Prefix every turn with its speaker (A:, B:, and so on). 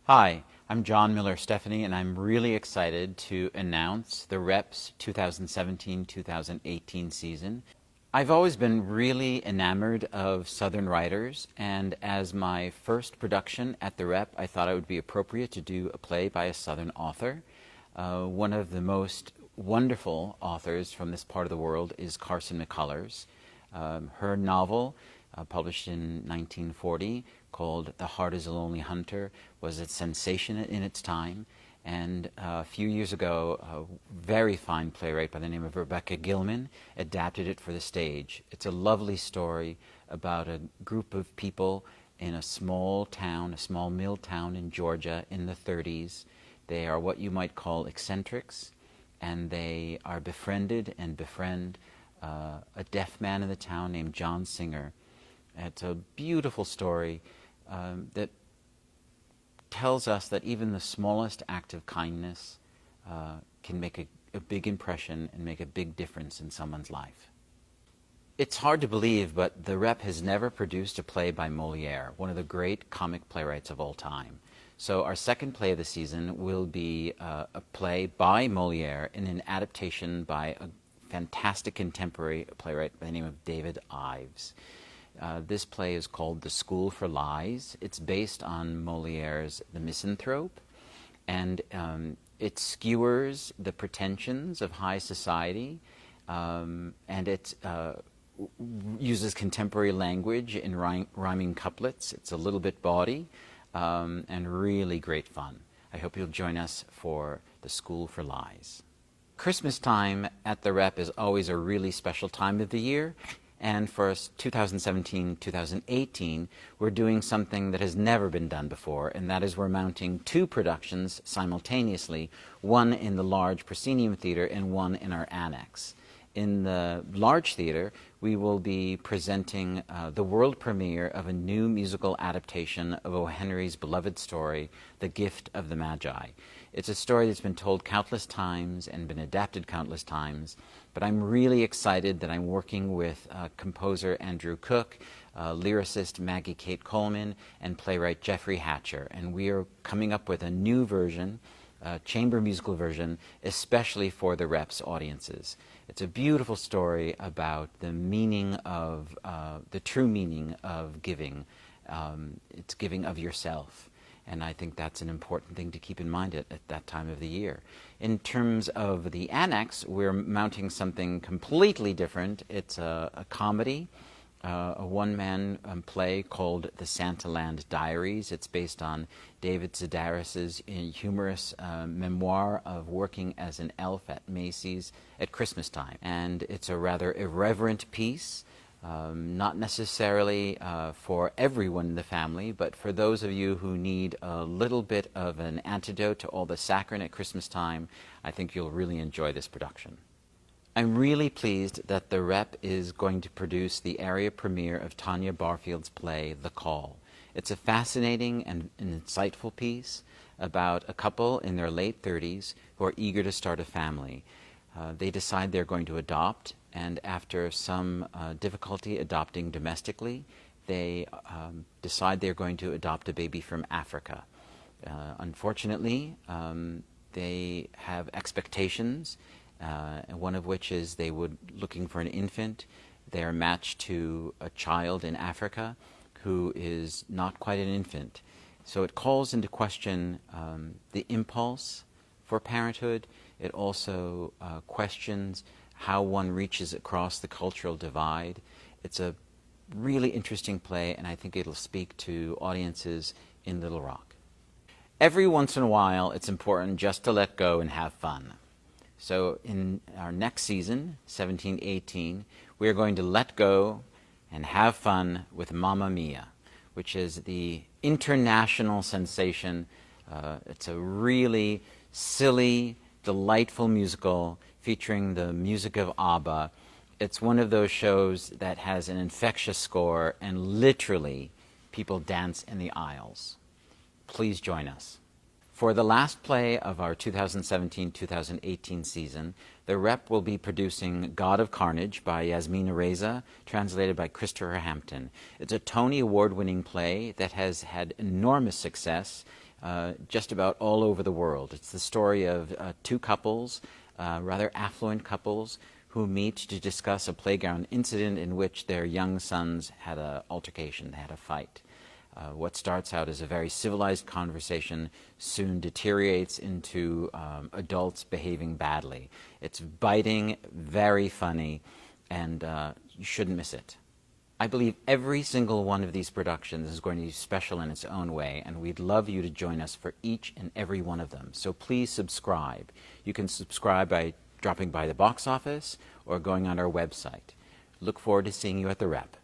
A: Hi, I'm John Miller Stephanie, and I'm really excited to announce the Reps 2017-2018 season. I've always been really enamored of Southern writers, and as my first production at the Rep, I thought it would be appropriate to do a play by a Southern author. One of the most wonderful authors from this part of the world is Carson McCullers. Her novel, published in 1940, called The Heart is a Lonely Hunter, was a sensation in its time. And a few years ago, a very fine playwright by the name of Rebecca Gilman adapted it for the stage. It's a lovely story about a group of people in a small town, a small mill town in Georgia in the 30s. They are what you might call eccentrics, and they are befriended and befriend a deaf man in the town named John Singer. It's a beautiful story that tells us that even the smallest act of kindness can make a big impression and make a big difference in someone's life. It's hard to believe, but the Rep has never produced a play by Molière, one of the great comic playwrights of all time. So our second play of the season will be a play by Molière in an adaptation by a fantastic contemporary playwright by the name of David Ives. This play is called The School for Lies. It's based on Molière's The Misanthrope, and it skewers the pretensions of high society, and it uses contemporary language in rhyming couplets. It's a little bit bawdy, and really great fun. I hope you'll join us for The School for Lies. Christmas time at the Rep is always a really special time of the year. And for 2017-2018, we're doing something that has never been done before, and that is we're mounting two productions simultaneously, one in the large proscenium theater and one in our annex. In the large theater, we will be presenting the world premiere of a new musical adaptation of O. Henry's beloved story, The Gift of the Magi. It's a story that's been told countless times and been adapted countless times, but I'm really excited that I'm working with composer Andrew Cook, lyricist Maggie Kate Coleman, and playwright Jeffrey Hatcher, and we are coming up with a new version, chamber musical version, especially for the Reps audiences. It's a beautiful story about the meaning of, the true meaning of giving. It's giving of yourself. And I think that's an important thing to keep in mind at that time of the year. In terms of the annex, we're mounting something completely different. It's a comedy, a one-man play called the Santaland Diaries. It's based on David Sedaris's humorous memoir of working as an elf at Macy's at Christmas time. And it's a rather irreverent piece. Not necessarily for everyone in the family, but for those of you who need a little bit of an antidote to all the saccharine at Christmas time, I think you'll really enjoy this production. I'm really pleased that the Rep is going to produce the area premiere of Tanya Barfield's play, The Call. It's a fascinating and an insightful piece about a couple in their late 30s who are eager to start a family. They decide they're going to adopt, and after some difficulty adopting domestically, they decide they're going to adopt a baby from Africa. Unfortunately, they have expectations, one of which is they would looking for an infant. They are matched to a child in Africa who is not quite an infant. So it calls into question the impulse for parenthood. It also questions how one reaches across the cultural divide. It's a really interesting play, and I think it'll speak to audiences in Little Rock. Every once in a while, it's important just to let go and have fun. So in our next season, 17-18, we're going to let go and have fun with Mamma Mia, which is the international sensation. It's a really silly, delightful musical featuring the music of ABBA. It's one of those shows that has an infectious score, and literally people dance in the aisles. Please join us. For the last play of our 2017-2018 season, the Rep will be producing God of Carnage by Yasmina Reza, translated by Christopher Hampton. It's a Tony Award-winning play that has had enormous success just about all over the world. It's the story of two couples, rather affluent couples, who meet to discuss a playground incident in which their young sons had an altercation, they had a fight. What starts out as a very civilized conversation soon deteriorates into adults behaving badly. It's biting, very funny, and you shouldn't miss it. I believe every single one of these productions is going to be special in its own way, and we'd love you to join us for each and every one of them. So please subscribe. You can subscribe by dropping by the box office or going on our website. Look forward to seeing you at the Rep.